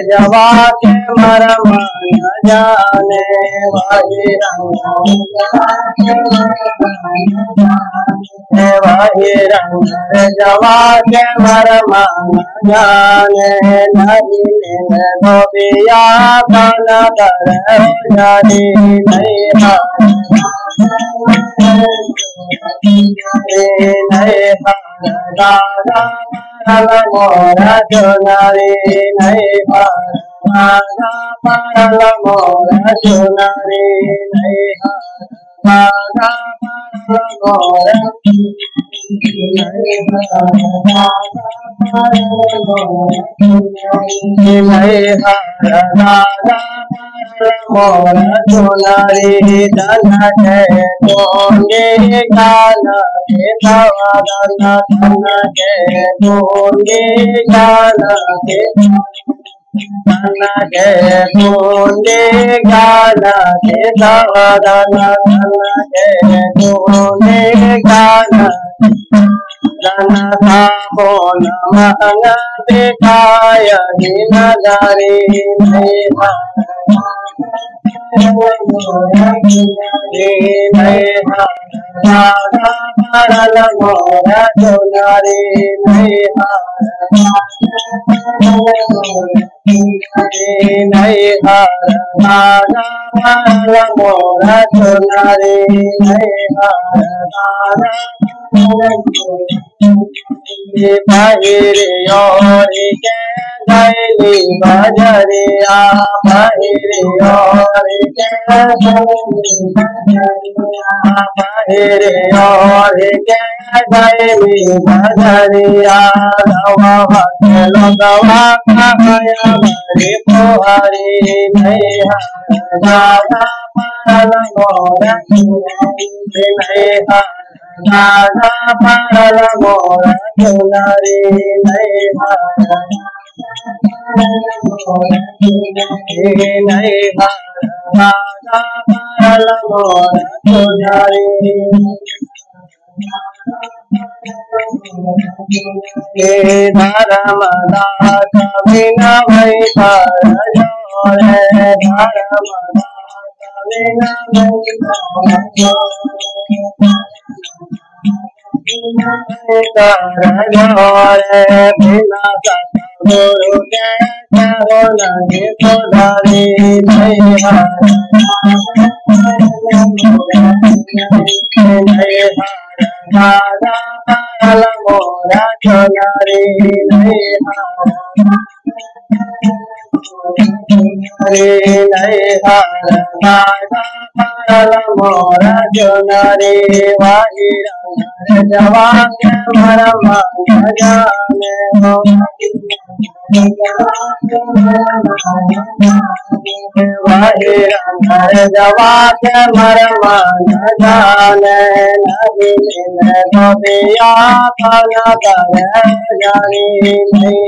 जवा के मरम न जाने वाही रंग जवा के मरम न जाने नहीं धोबिया बन कर जानी नहीं मोरा चुनारी नहीं पारल मोरा चुनारी नहीं मोरा मोरा चुनारी धन है दोगे गान के धन के दोगे गान के धन के दोगे गान के धन के दोगे गान धन का बोल महंगा दिखाय नजारी नहीं पारल मोरा चुनारी नहीं पारल मोरा चुनारी नहीं बाहिर और के गैली बजरिया बाहिर और के बाहिर और के गैली बजरिया दवा लगवा खाया बड़ी पोहरी नहीं दादा पारल मोरा नहीं दादा पारल मोरा चुनारी नहीं दादा पारल मोरा चुनारी धर्म दास बिना भई धर्म बिना गुरु के लगे पुधारी दादा पारल मोरा चुनारी नहीं दादा पारल मोरा चुनारी वाही जवा के मरम न जाने वाही जवा के मरम न जाने नहीं धोबिया बन कर जानी नहीं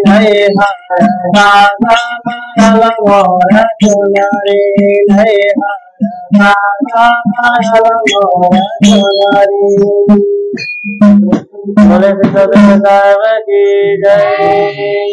नहीं दादा पारल मोरा चुनारी नहीं दादा पारल मोरा चुनारी। बोले साहब की जय।